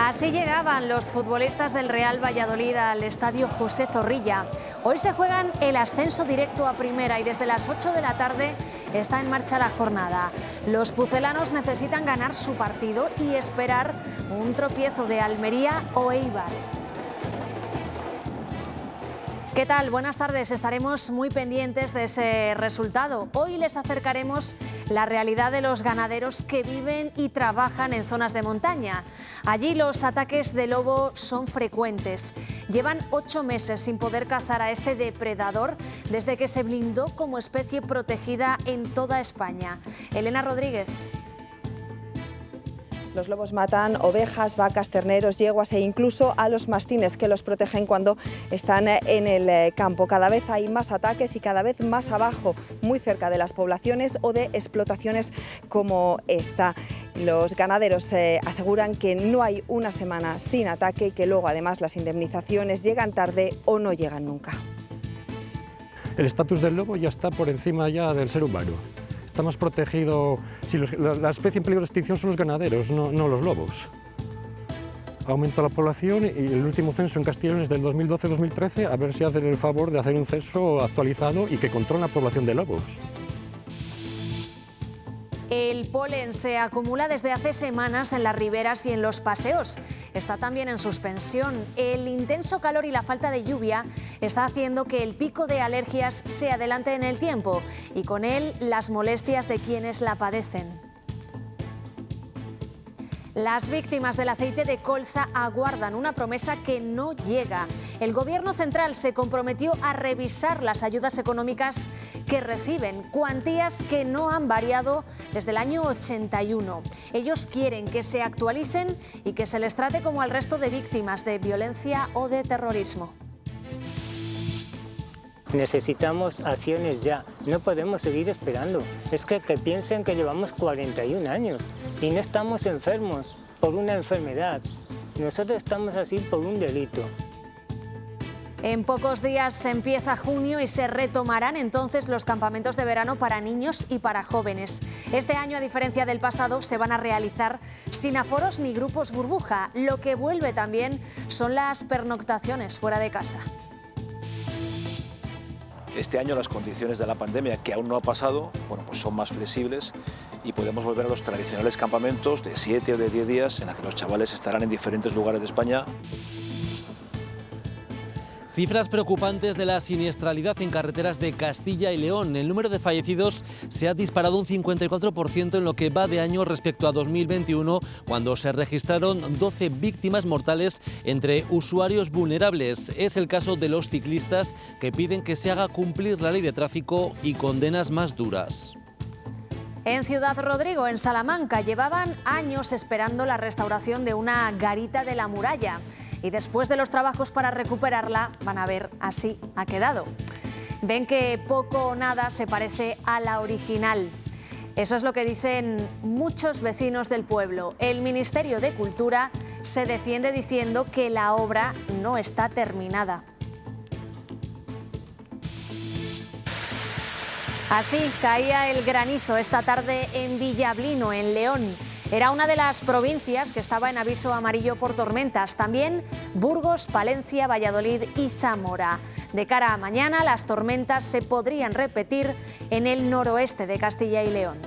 Así llegaban los futbolistas del Real Valladolid al estadio José Zorrilla. Hoy se juegan el ascenso directo a primera y desde las 8 de la tarde está en marcha la jornada. Los pucelanos necesitan ganar su partido y esperar un tropiezo de Almería o Eibar. ¿Qué tal? Buenas tardes. Estaremos muy pendientes de ese resultado. Hoy les acercaremos la realidad de los ganaderos que viven y trabajan en zonas de montaña. Allí los ataques de lobo son frecuentes. Llevan 8 meses sin poder cazar a este depredador desde que se blindó como especie protegida en toda España. Elena Rodríguez. Los lobos matan ovejas, vacas, terneros, yeguas e incluso a los mastines que los protegen cuando están en el campo. Cada vez hay más ataques y cada vez más abajo, muy cerca de las poblaciones o de explotaciones como esta. Los ganaderos aseguran que no hay una semana sin ataque y que luego además las indemnizaciones llegan tarde o no llegan nunca. El estatus del lobo ya está por encima ya del ser humano. Está más protegido, si la especie en peligro de extinción son los ganaderos, no los lobos. Ha aumentado la población y el último censo en Castellón es del 2012-2013, a ver si hacen el favor de hacer un censo actualizado y que controle la población de lobos. El polen se acumula desde hace semanas en las riberas y en los paseos. Está también en suspensión. El intenso calor y la falta de lluvia está haciendo que el pico de alergias se adelante en el tiempo y con él las molestias de quienes la padecen. Las víctimas del aceite de colza aguardan una promesa que no llega. El Gobierno central se comprometió a revisar las ayudas económicas que reciben, cuantías que no han variado desde el año 81. Ellos quieren que se actualicen y que se les trate como al resto de víctimas de violencia o de terrorismo. Necesitamos acciones ya, no podemos seguir esperando. Es que piensen que llevamos 41 años y no estamos enfermos por una enfermedad. Nosotros estamos así por un delito. En pocos días empieza junio y se retomarán entonces los campamentos de verano para niños y para jóvenes. Este año, a diferencia del pasado, se van a realizar sin aforos ni grupos burbuja. Lo que vuelve también son las pernoctaciones fuera de casa. Este año las condiciones de la pandemia, que aún no ha pasado, pues son más flexibles y podemos volver a los tradicionales campamentos de 7 o de 10 días en los que los chavales estarán en diferentes lugares de España. Cifras preocupantes de la siniestralidad en carreteras de Castilla y León. El número de fallecidos se ha disparado un 54% en lo que va de año respecto a 2021, cuando se registraron 12 víctimas mortales entre usuarios vulnerables. Es el caso de los ciclistas, que piden que se haga cumplir la ley de tráfico y condenas más duras. En Ciudad Rodrigo, en Salamanca, llevaban años esperando la restauración de una garita de la muralla. Y después de los trabajos para recuperarla, van a ver, así ha quedado. Ven que poco o nada se parece a la original. Eso es lo que dicen muchos vecinos del pueblo. El Ministerio de Cultura se defiende diciendo que la obra no está terminada. Así caía el granizo esta tarde en Villablino, en León. Era una de las provincias que estaba en aviso amarillo por tormentas. También Burgos, Palencia, Valladolid y Zamora. De cara a mañana, las tormentas se podrían repetir en el noroeste de Castilla y León.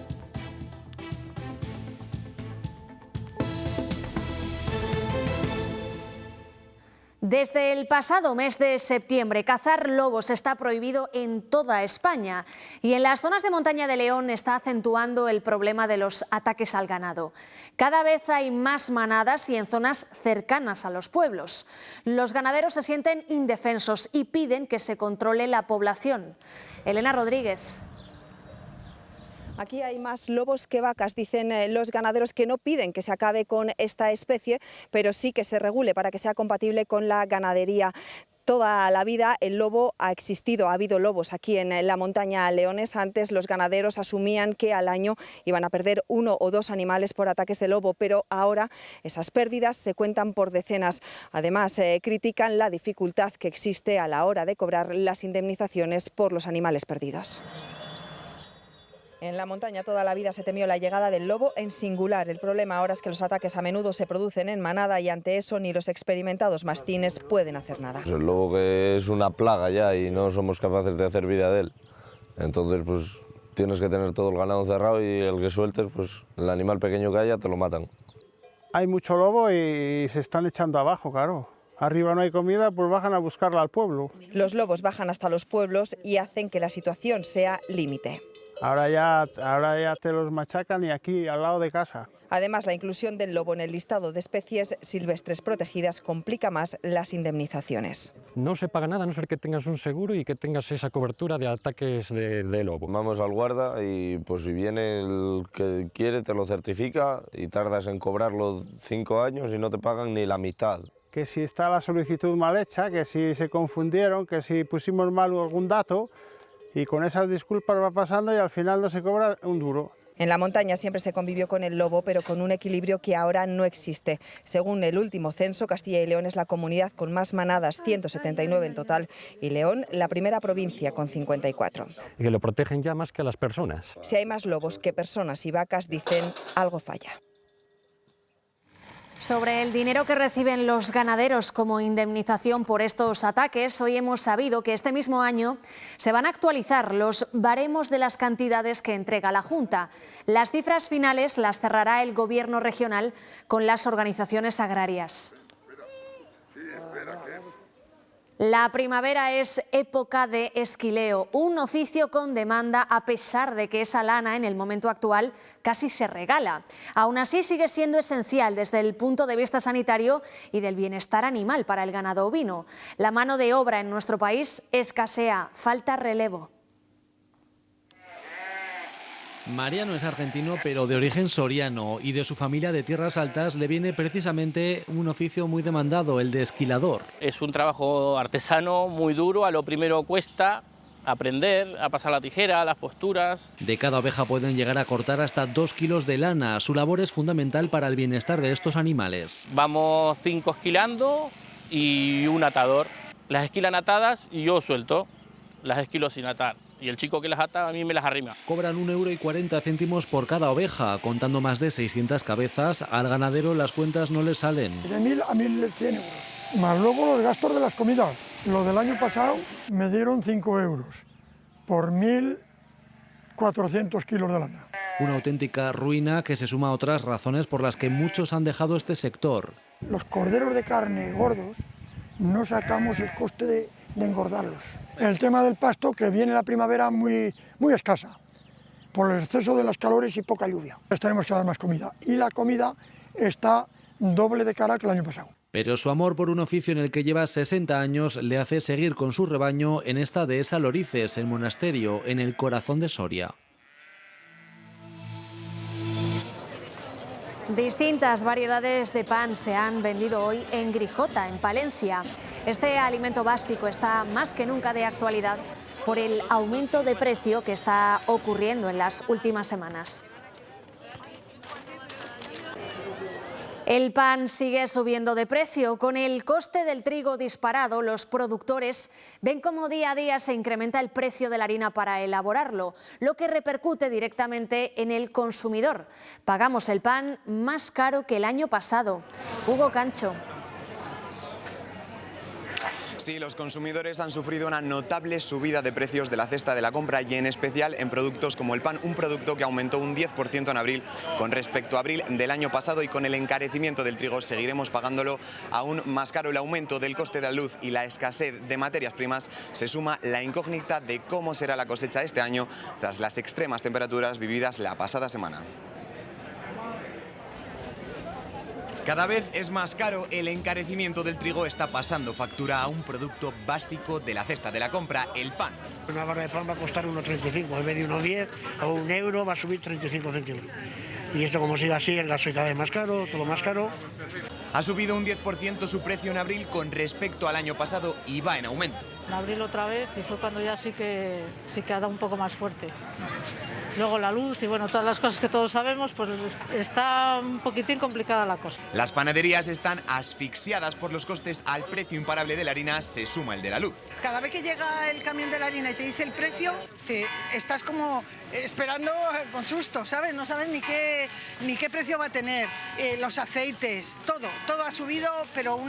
Desde el pasado mes de septiembre, cazar lobos está prohibido en toda España y en las zonas de montaña de León está acentuando el problema de los ataques al ganado. Cada vez hay más manadas y en zonas cercanas a los pueblos. Los ganaderos se sienten indefensos y piden que se controle la población. Elena Rodríguez. Aquí hay más lobos que vacas, dicen los ganaderos, que no piden que se acabe con esta especie, pero sí que se regule para que sea compatible con la ganadería. Toda la vida el lobo ha existido, ha habido lobos aquí en la montaña leonesa. Antes los ganaderos asumían que al año iban a perder 1 o 2 animales por ataques de lobo, pero ahora esas pérdidas se cuentan por decenas. Además, critican la dificultad que existe a la hora de cobrar las indemnizaciones por los animales perdidos. En la montaña toda la vida se temió la llegada del lobo en singular. El problema ahora es que los ataques a menudo se producen en manada y ante eso ni los experimentados mastines pueden hacer nada. El lobo que es una plaga ya y no somos capaces de hacer vida de él. Entonces pues tienes que tener todo el ganado cerrado y el que sueltes, pues el animal pequeño que haya te lo matan. Hay mucho lobo y se están echando abajo, claro. Arriba no hay comida, pues bajan a buscarla al pueblo. Los lobos bajan hasta los pueblos y hacen que la situación sea límite. Ahora ya te los machacan y aquí al lado de casa. Además, la inclusión del lobo en el listado de especies silvestres protegidas complica más las indemnizaciones. No se paga nada a no ser que tengas un seguro y que tengas esa cobertura de ataques de lobo. Vamos al guarda y pues si viene el que quiere te lo certifica y tardas en cobrarlo 5 años y no te pagan ni la mitad. Que si está la solicitud mal hecha, que si se confundieron, que si pusimos mal algún dato, y con esas disculpas va pasando y al final no se cobra un duro. En la montaña siempre se convivió con el lobo, pero con un equilibrio que ahora no existe. Según el último censo, Castilla y León es la comunidad con más manadas, 179 en total, y León la primera provincia con 54. Y que lo protegen ya más que a las personas. Si hay más lobos que personas y vacas, dicen algo falla. Sobre el dinero que reciben los ganaderos como indemnización por estos ataques, hoy hemos sabido que este mismo año se van a actualizar los baremos de las cantidades que entrega la Junta. Las cifras finales las cerrará el Gobierno regional con las organizaciones agrarias. La primavera es época de esquileo, un oficio con demanda a pesar de que esa lana en el momento actual casi se regala. Aún así sigue siendo esencial desde el punto de vista sanitario y del bienestar animal para el ganado ovino. La mano de obra en nuestro país escasea, falta relevo. Mariano es argentino, pero de origen soriano, y de su familia de tierras altas le viene precisamente un oficio muy demandado, el de esquilador. Es un trabajo artesano muy duro, a lo primero cuesta aprender a pasar la tijera, las posturas. De cada oveja pueden llegar a cortar hasta 2 kilos de lana. Su labor es fundamental para el bienestar de estos animales. Vamos 5 esquilando y un atador. Las esquilan atadas y yo suelto, las esquilo sin atar. Y el chico que las ata a mí me las arrima. Cobran 1,40 € por cada oveja. Contando más de 600 cabezas, al ganadero las cuentas no le salen. De 1.000 a 1.100 euros. Más luego los gastos de las comidas. Lo del año pasado me dieron 5 euros por 1.400 kilos de lana. Una auténtica ruina que se suma a otras razones por las que muchos han dejado este sector. Los corderos de carne gordos no sacamos el coste de engordarlos. El tema del pasto, que viene la primavera muy escasa, por el exceso de las calores y poca lluvia. Les tenemos que dar más comida y la comida está doble de cara que el año pasado. Pero su amor por un oficio en el que lleva 60 años le hace seguir con su rebaño en esta dehesa Lorices, el monasterio, en el corazón de Soria. Distintas variedades de pan se han vendido hoy en Grijota, en Palencia. Este alimento básico está más que nunca de actualidad por el aumento de precio que está ocurriendo en las últimas semanas. El pan sigue subiendo de precio. Con el coste del trigo disparado, los productores ven cómo día a día se incrementa el precio de la harina para elaborarlo, lo que repercute directamente en el consumidor. Pagamos el pan más caro que el año pasado. Hugo Cancho. Sí, los consumidores han sufrido una notable subida de precios de la cesta de la compra y en especial en productos como el pan, un producto que aumentó un 10% en abril con respecto a abril del año pasado, y con el encarecimiento del trigo seguiremos pagándolo aún más caro. El aumento del coste de la luz y la escasez de materias primas se suma la incógnita de cómo será la cosecha este año tras las extremas temperaturas vividas la pasada semana. Cada vez es más caro, el encarecimiento del trigo está pasando factura a un producto básico de la cesta de la compra, el pan. Una barra de pan va a costar 1,35, en vez de 1,10 o 1 euro va a subir 35 céntimos. Y esto, como sigue así, el gasoil cada vez más caro, todo más caro. Ha subido un 10% su precio en abril con respecto al año pasado y va en aumento. En abril otra vez y fue cuando ya sí que ha dado un poco más fuerte. Luego la luz y bueno, todas las cosas que todos sabemos, pues está un poquitín complicada la cosa. Las panaderías están asfixiadas por los costes. Al precio imparable de la harina se suma el de la luz. Cada vez que llega el camión de la harina y te dice el precio, te estás como esperando con susto, ¿sabes? No sabes ni qué precio va a tener. Los aceites, todo ha subido, pero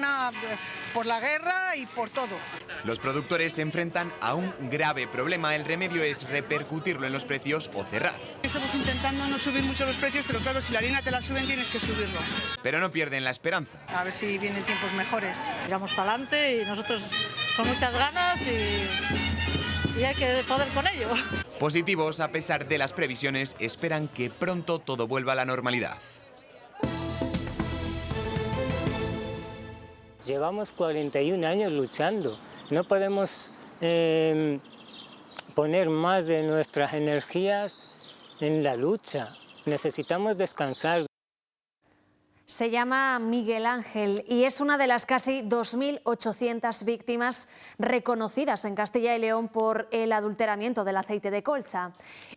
por la guerra y por todo. Los productores se enfrentan a un grave problema. El remedio es repercutirlo en los precios o cerrar. Estamos intentando no subir mucho los precios, pero claro, si la harina te la suben tienes que subirlo. Pero no pierden la esperanza. A ver si vienen tiempos mejores. Tiramos para adelante y nosotros con muchas ganas y hay que poder con ello. Positivos, a pesar de las previsiones, esperan que pronto todo vuelva a la normalidad. Llevamos 41 años luchando. No podemos poner más de nuestras energías en la lucha. Necesitamos descansar. Se llama Miguel Ángel y es una de las casi 2.800 víctimas reconocidas en Castilla y León por el adulteramiento del aceite de colza.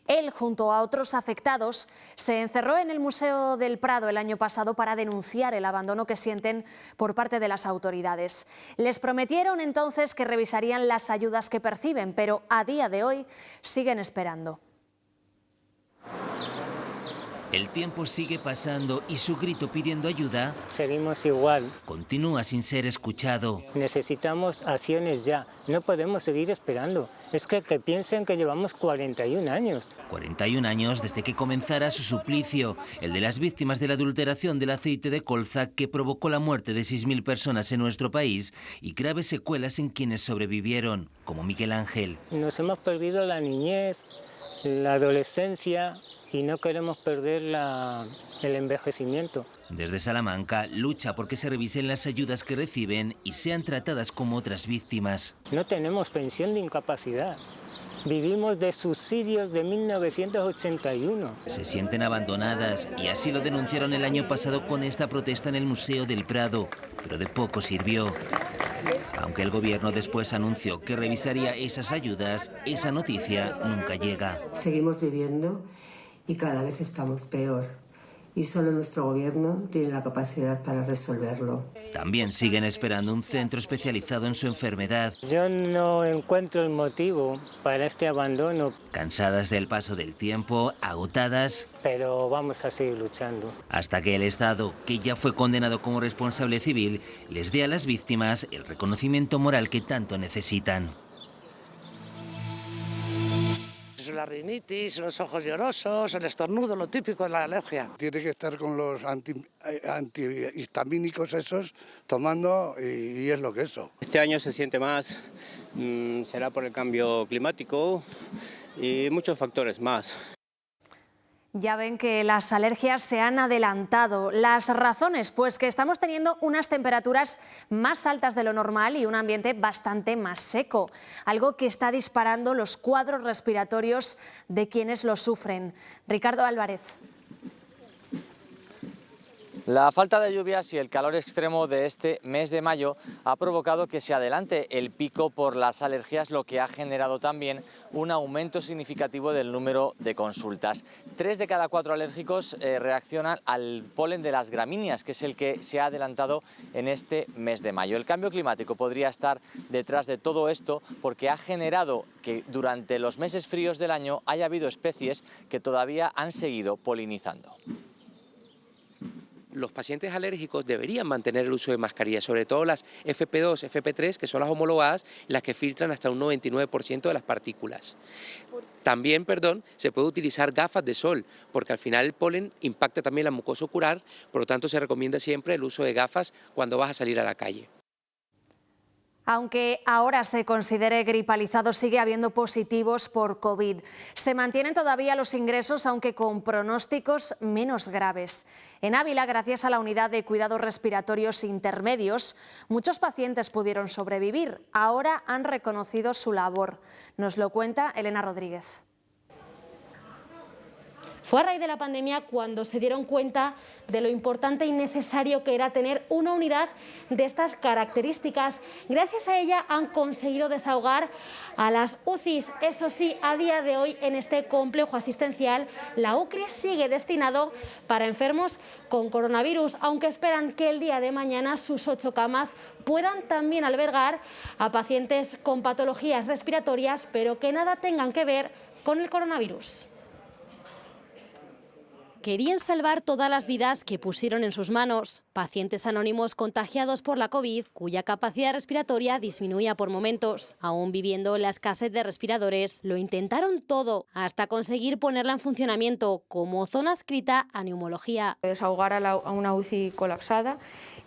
Él, junto a otros afectados, se encerró en el Museo del Prado el año pasado para denunciar el abandono que sienten por parte de las autoridades. Les prometieron entonces que revisarían las ayudas que perciben, pero a día de hoy siguen esperando. El tiempo sigue pasando y su grito pidiendo ayuda seguimos igual. Continúa sin ser escuchado. Necesitamos acciones ya. No podemos seguir esperando. Es que piensen que llevamos 41 años. 41 años desde que comenzara su suplicio, el de las víctimas de la adulteración del aceite de colza que provocó la muerte de 6.000 personas en nuestro país y graves secuelas en quienes sobrevivieron, como Miguel Ángel. Nos hemos perdido la niñez, la adolescencia y no queremos perder el envejecimiento. Desde Salamanca lucha porque se revisen las ayudas que reciben y sean tratadas como otras víctimas. No tenemos pensión de incapacidad. Vivimos de subsidios de 1981. Se sienten abandonadas y así lo denunciaron el año pasado con esta protesta en el Museo del Prado, pero de poco sirvió. Aunque el gobierno después anunció que revisaría esas ayudas, esa noticia nunca llega. Seguimos viviendo y cada vez estamos peor. Y solo nuestro gobierno tiene la capacidad para resolverlo. También siguen esperando un centro especializado en su enfermedad. Yo no encuentro el motivo para este abandono. Cansadas del paso del tiempo, agotadas. Pero vamos a seguir luchando. Hasta que el Estado, que ya fue condenado como responsable civil, les dé a las víctimas el reconocimiento moral que tanto necesitan. La rinitis, los ojos llorosos, el estornudo, lo típico de la alergia. Tiene que estar con los antihistamínicos esos tomando y es lo que eso. Este año se siente más, será por el cambio climático y muchos factores más. Ya ven que las alergias se han adelantado. Las razones, pues que estamos teniendo unas temperaturas más altas de lo normal y un ambiente bastante más seco, algo que está disparando los cuadros respiratorios de quienes lo sufren. Ricardo Álvarez. La falta de lluvias y el calor extremo de este mes de mayo ha provocado que se adelante el pico por las alergias, lo que ha generado también un aumento significativo del número de consultas. 3 de cada 4 alérgicos reaccionan al polen de las gramíneas, que es el que se ha adelantado en este mes de mayo. El cambio climático podría estar detrás de todo esto porque ha generado que durante los meses fríos del año haya habido especies que todavía han seguido polinizando. Los pacientes alérgicos deberían mantener el uso de mascarillas, sobre todo las FP2, FP3, que son las homologadas, las que filtran hasta un 99% de las partículas. También, se puede utilizar gafas de sol, porque al final el polen impacta también la mucosa ocular, por lo tanto se recomienda siempre el uso de gafas cuando vas a salir a la calle. Aunque ahora se considere gripalizado, sigue habiendo positivos por COVID. Se mantienen todavía los ingresos, aunque con pronósticos menos graves. En Ávila, gracias a la unidad de cuidados respiratorios intermedios, muchos pacientes pudieron sobrevivir. Ahora han reconocido su labor. Nos lo cuenta Elena Rodríguez. Fue a raíz de la pandemia cuando se dieron cuenta de lo importante y necesario que era tener una unidad de estas características. Gracias a ella han conseguido desahogar a las UCIs. Eso sí, a día de hoy en este complejo asistencial, la UCRI sigue destinado para enfermos con coronavirus, aunque esperan que el día de mañana sus 8 camas puedan también albergar a pacientes con patologías respiratorias, pero que nada tengan que ver con el coronavirus. Querían salvar todas las vidas que pusieron en sus manos. Pacientes anónimos contagiados por la COVID, cuya capacidad respiratoria disminuía por momentos. Aún viviendo la escasez de respiradores, lo intentaron todo, hasta conseguir ponerla en funcionamiento como zona adscrita a neumología. Desahogar a una UCI colapsada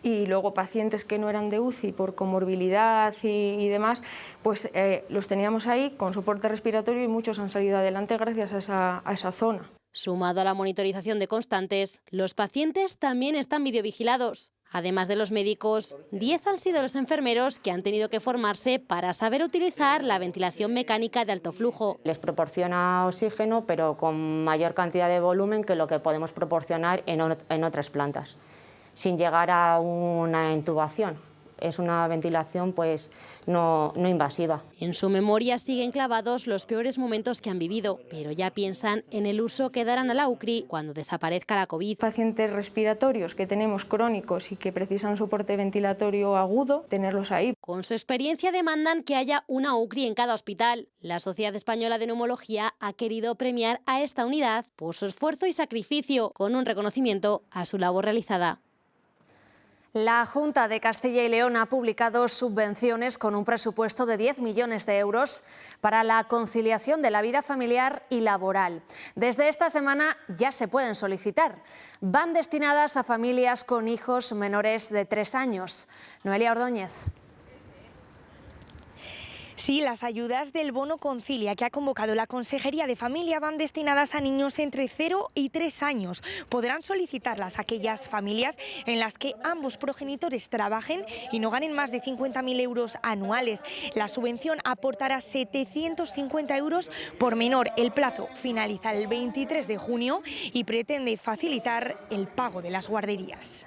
y luego pacientes que no eran de UCI por comorbilidad y demás, pues los teníamos ahí con soporte respiratorio y muchos han salido adelante gracias a esa zona. Sumado a la monitorización de constantes, los pacientes también están videovigilados. Además de los médicos, 10 han sido los enfermeros que han tenido que formarse para saber utilizar la ventilación mecánica de alto flujo. Les proporciona oxígeno, pero con mayor cantidad de volumen que lo que podemos proporcionar en otras plantas, sin llegar a una intubación. Es una ventilación pues no invasiva. En su memoria siguen clavados los peores momentos que han vivido, pero ya piensan en el uso que darán a la UCRI cuando desaparezca la COVID. Pacientes respiratorios que tenemos crónicos y que precisan soporte ventilatorio agudo, tenerlos ahí. Con su experiencia demandan que haya una UCRI en cada hospital. La Sociedad Española de Neumología ha querido premiar a esta unidad por su esfuerzo y sacrificio, con un reconocimiento a su labor realizada. La Junta de Castilla y León ha publicado subvenciones con un presupuesto de 10 millones de euros para la conciliación de la vida familiar y laboral. Desde esta semana ya se pueden solicitar. Van destinadas a familias con hijos menores de 3 años. Noelia Ordóñez. Sí, las ayudas del Bono Concilia que ha convocado la Consejería de Familia van destinadas a niños entre 0 y 3 años. Podrán solicitarlas aquellas familias en las que ambos progenitores trabajen y no ganen más de 50.000 euros anuales. La subvención aportará 750 euros por menor. El plazo finaliza el 23 de junio y pretende facilitar el pago de las guarderías.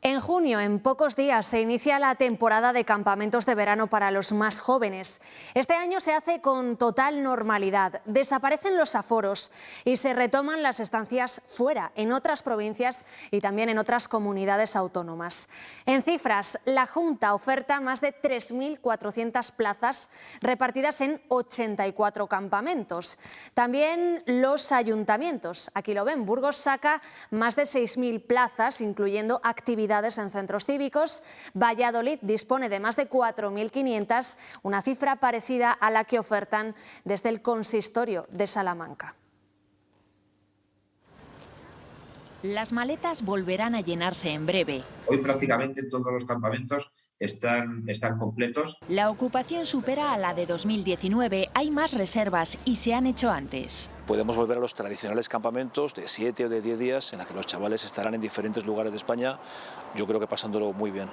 En junio, en pocos días, se inicia la temporada de campamentos de verano para los más jóvenes. Este año se hace con total normalidad. Desaparecen los aforos y se retoman las estancias fuera, en otras provincias y también en otras comunidades autónomas. En cifras, la Junta oferta más de 3.400 plazas repartidas en 84 campamentos. También los ayuntamientos. Aquí lo ven, Burgos saca más de 6.000 plazas, incluyendo actividades en centros cívicos. Valladolid dispone de más de 4.500, una cifra parecida a la que ofertan desde el consistorio de Salamanca. Las maletas volverán a llenarse en breve. Hoy prácticamente todos los campamentos están completos. La ocupación supera a la de 2019, hay más reservas y se han hecho antes. Podemos volver a los tradicionales campamentos de 7 o de 10 días en los que los chavales estarán en diferentes lugares de España, yo creo que pasándolo muy bien.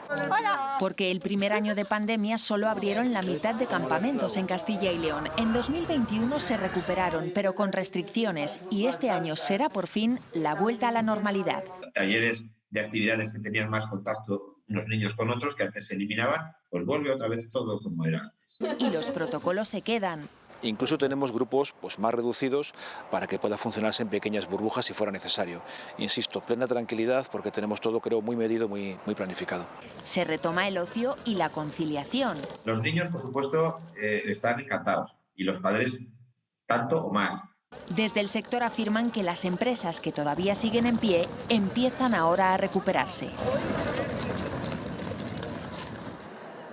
Porque el primer año de pandemia solo abrieron la mitad de campamentos en Castilla y León. En 2021 se recuperaron, pero con restricciones, y este año será por fin la vuelta a la normalidad. Talleres de actividades que tenían más contacto unos niños con otros, que antes se eliminaban, pues vuelve otra vez todo como era antes. Y los protocolos se quedan. Incluso tenemos grupos más reducidos para que pueda funcionarse en pequeñas burbujas si fuera necesario. Insisto, plena tranquilidad porque tenemos todo, creo, muy medido, muy planificado. Se retoma el ocio y la conciliación. Los niños, por supuesto, están encantados y los padres tanto o más. Desde el sector afirman que las empresas que todavía siguen en pie empiezan ahora a recuperarse.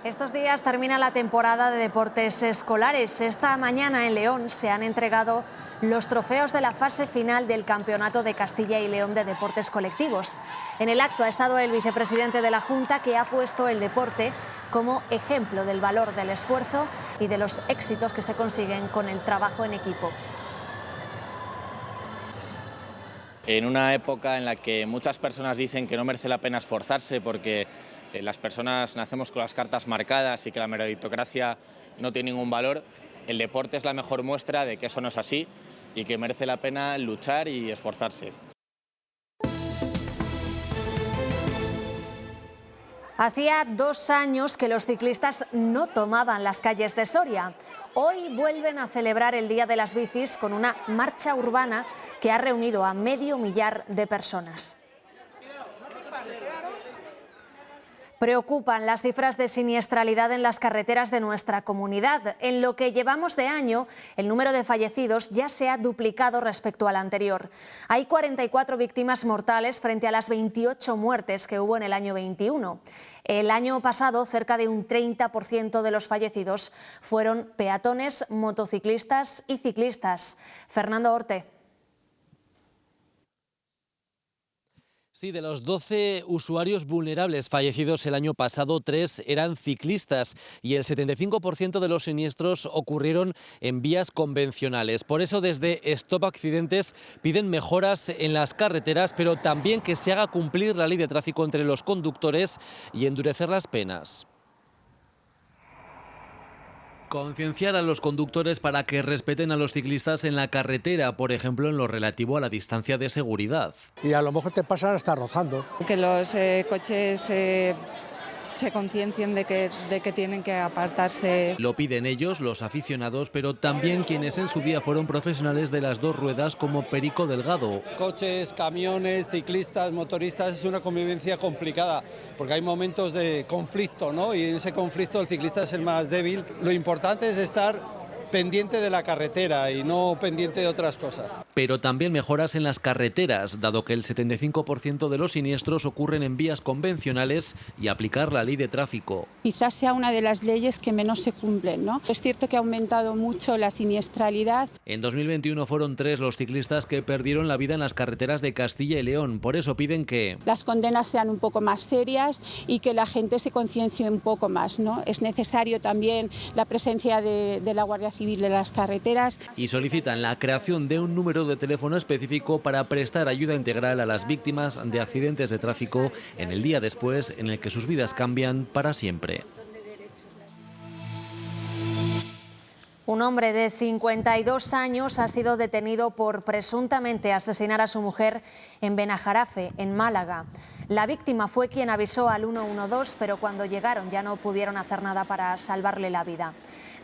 Estos días termina la temporada de deportes escolares. Esta mañana en León se han entregado los trofeos de la fase final del Campeonato de Castilla y León de Deportes Colectivos. En el acto ha estado el vicepresidente de la Junta, que ha puesto el deporte como ejemplo del valor del esfuerzo y de los éxitos que se consiguen con el trabajo en equipo. En una época en la que muchas personas dicen que no merece la pena esforzarse porque las personas nacemos con las cartas marcadas y que la meritocracia no tiene ningún valor, el deporte es la mejor muestra de que eso no es así y que merece la pena luchar y esforzarse. Hacía 2 años que los ciclistas no tomaban las calles de Soria. Hoy vuelven a celebrar el Día de las Bicis con una marcha urbana que ha reunido a medio millar de personas. Preocupan las cifras de siniestralidad en las carreteras de nuestra comunidad. En lo que llevamos de año, el número de fallecidos ya se ha duplicado respecto al anterior. Hay 44 víctimas mortales frente a las 28 muertes que hubo en el año 21. El año pasado, cerca de un 30% de los fallecidos fueron peatones, motociclistas y ciclistas. Fernando Orte. Sí, de los 12 usuarios vulnerables fallecidos el año pasado, 3 eran ciclistas y el 75% de los siniestros ocurrieron en vías convencionales. Por eso desde Stop Accidentes piden mejoras en las carreteras, pero también que se haga cumplir la ley de tráfico entre los conductores y endurecer las penas. Concienciar a los conductores para que respeten a los ciclistas en la carretera, por ejemplo, en lo relativo a la distancia de seguridad. Y a lo mejor te pasan hasta rozando. Que los coches se conciencien de que tienen que apartarse. Lo piden ellos, los aficionados, pero también quienes en su día fueron profesionales de las 2 ruedas como Perico Delgado. Coches, camiones, ciclistas, motoristas, es una convivencia complicada porque hay momentos de conflicto, ¿no? Y en ese conflicto el ciclista es el más débil. Lo importante es estar pendiente de la carretera y no pendiente de otras cosas. Pero también mejoras en las carreteras, dado que el 75% de los siniestros ocurren en vías convencionales, y aplicar la ley de tráfico. Quizás sea una de las leyes que menos se cumplen, ¿no? Es cierto que ha aumentado mucho la siniestralidad. En 2021 fueron 3 los ciclistas que perdieron la vida en las carreteras de Castilla y León. Por eso piden que las condenas sean un poco más serias y que la gente se conciencie un poco más, ¿no? Es necesario también la presencia de la Guardia Civil de las carreteras. Y solicitan la creación de un número de teléfono específico para prestar ayuda integral a las víctimas de accidentes de tráfico en el día después en el que sus vidas cambian para siempre. Un hombre de 52 años ha sido detenido por presuntamente asesinar a su mujer en Benajarafe, en Málaga. La víctima fue quien avisó al 112, pero cuando llegaron ya no pudieron hacer nada para salvarle la vida.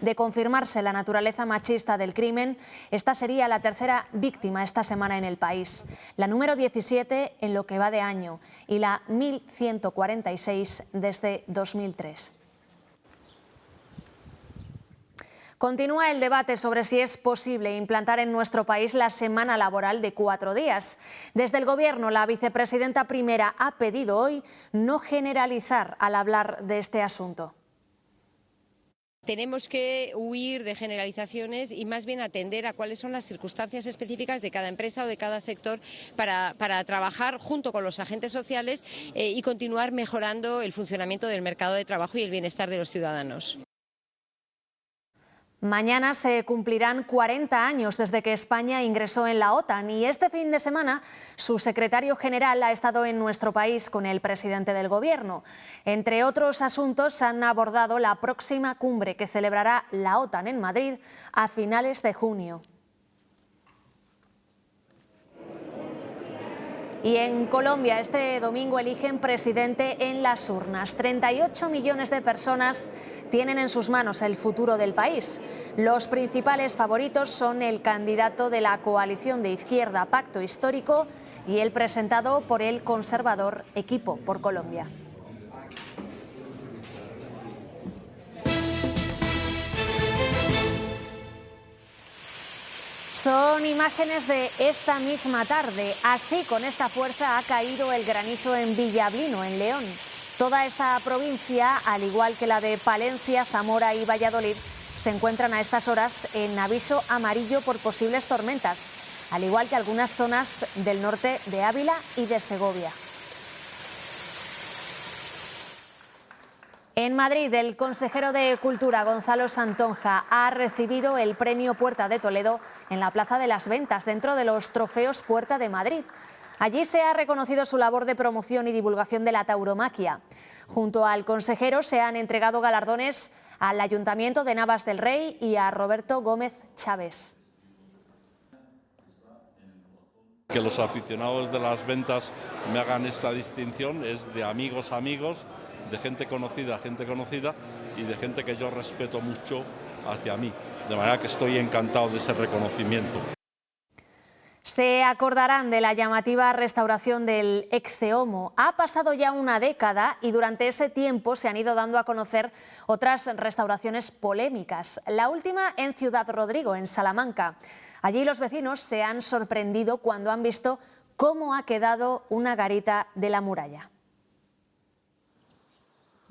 De confirmarse la naturaleza machista del crimen, esta sería la 3ª víctima esta semana en el país, la número 17 en lo que va de año y la 1146 desde 2003. Continúa el debate sobre si es posible implantar en nuestro país la semana laboral de 4 días. Desde el Gobierno, la vicepresidenta primera ha pedido hoy no generalizar al hablar de este asunto. Tenemos que huir de generalizaciones y más bien atender a cuáles son las circunstancias específicas de cada empresa o de cada sector para trabajar junto con los agentes sociales y continuar mejorando el funcionamiento del mercado de trabajo y el bienestar de los ciudadanos. Mañana se cumplirán 40 años desde que España ingresó en la OTAN y este fin de semana su secretario general ha estado en nuestro país con el presidente del Gobierno. Entre otros asuntos han abordado la próxima cumbre que celebrará la OTAN en Madrid a finales de junio. Y en Colombia este domingo eligen presidente en las urnas. 38 millones de personas tienen en sus manos el futuro del país. Los principales favoritos son el candidato de la coalición de izquierda Pacto Histórico y el presentado por el conservador Equipo por Colombia. Son imágenes de esta misma tarde. Así, con esta fuerza, ha caído el granizo en Villablino, en León. Toda esta provincia, al igual que la de Palencia, Zamora y Valladolid, se encuentran a estas horas en aviso amarillo por posibles tormentas, al igual que algunas zonas del norte de Ávila y de Segovia. En Madrid, el consejero de Cultura, Gonzalo Santonja, ha recibido el premio Puerta de Toledo en la Plaza de las Ventas, dentro de los trofeos Puerta de Madrid. Allí se ha reconocido su labor de promoción y divulgación de la tauromaquia. Junto al consejero se han entregado galardones al Ayuntamiento de Navas del Rey y a Roberto Gómez Chávez. Que los aficionados de las ventas me hagan esta distinción es de amigos a amigos, de gente conocida y de gente que yo respeto mucho hacia mí. De manera que estoy encantado de ese reconocimiento. Se acordarán de la llamativa restauración del Exceomo. Ha pasado ya una década y durante ese tiempo se han ido dando a conocer otras restauraciones polémicas. La última en Ciudad Rodrigo, en Salamanca. Allí los vecinos se han sorprendido cuando han visto cómo ha quedado una garita de la muralla.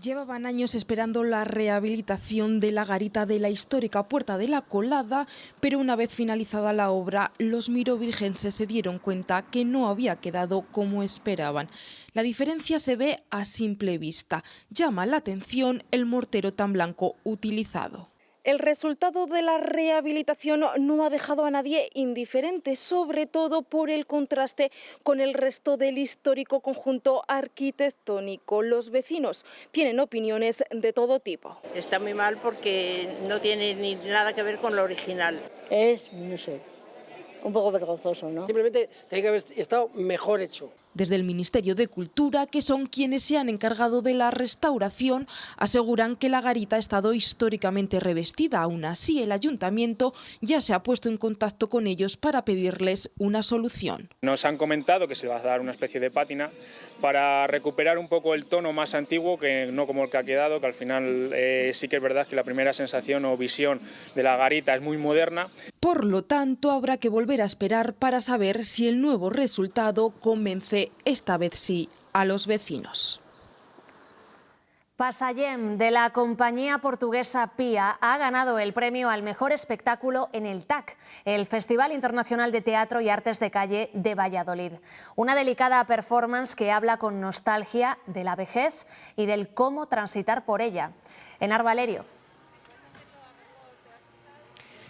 Llevaban años esperando la rehabilitación de la garita de la histórica Puerta de la Colada, pero una vez finalizada la obra, los mirovirgenses se dieron cuenta que no había quedado como esperaban. La diferencia se ve a simple vista. Llama la atención el mortero tan blanco utilizado. El resultado de la rehabilitación no ha dejado a nadie indiferente, sobre todo por el contraste con el resto del histórico conjunto arquitectónico. Los vecinos tienen opiniones de todo tipo. Está muy mal porque no tiene ni nada que ver con lo original. Es, no sé, un poco vergonzoso, ¿no? Simplemente tiene que haber estado mejor hecho. Desde el Ministerio de Cultura, que son quienes se han encargado de la restauración, aseguran que la garita ha estado históricamente revestida. Aún así, el Ayuntamiento ya se ha puesto en contacto con ellos para pedirles una solución. Nos han comentado que se va a dar una especie de pátina para recuperar un poco el tono más antiguo, que no como el que ha quedado, que al final sí que es verdad que la primera sensación o visión de la garita es muy moderna. Por lo tanto, habrá que volver a esperar para saber si el nuevo resultado convence, esta vez sí, a los vecinos. Pasallem, de la compañía portuguesa Pia, ha ganado el premio al mejor espectáculo en el TAC, el Festival Internacional de Teatro y Artes de Calle de Valladolid. Una delicada performance que habla con nostalgia de la vejez y del cómo transitar por ella. Enar Valerio.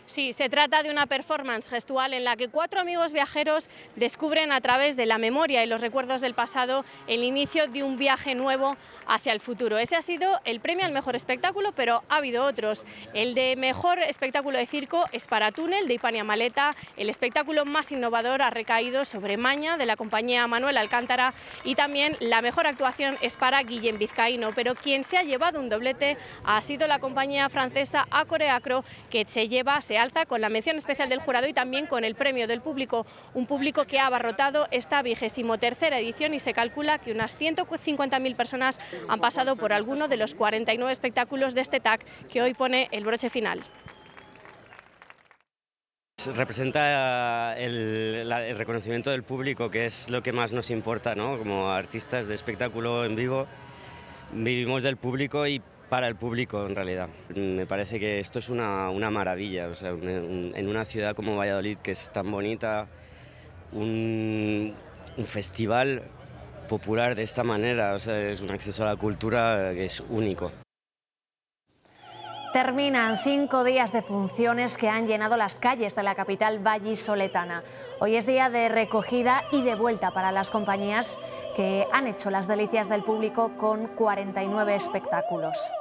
Sí, se trata de una performance gestual en la que 4 amigos viajeros descubren a través de la memoria y los recuerdos del pasado el inicio de un viaje nuevo hacia el futuro. Ese ha sido el premio al mejor espectáculo, pero ha habido otros. El de mejor espectáculo de circo es para Túnel, de Ipania Maleta. El espectáculo más innovador ha recaído sobre Maña, de la compañía Manuel Alcántara, y también la mejor actuación es para Guillem Vizcaíno, pero quien se ha llevado un doblete ha sido la compañía francesa Acoreacro, que se alza con la mención especial del jurado y también con el premio del público, un público que ha abarrotado esta 23ª edición y se calcula que unas 150.000 personas han pasado por alguno de los 49 espectáculos de este TAC que hoy pone el broche final. Representa el reconocimiento del público, que es lo que más nos importa, ¿no? Como artistas de espectáculo en vivo, vivimos del público y para el público, en realidad. Me parece que esto es una maravilla, o sea, en una ciudad como Valladolid, que es tan bonita, un festival popular de esta manera, o sea, es un acceso a la cultura que es único. Terminan 5 días de funciones que han llenado las calles de la capital vallisoletana. Hoy es día de recogida y de vuelta para las compañías que han hecho las delicias del público con 49 espectáculos.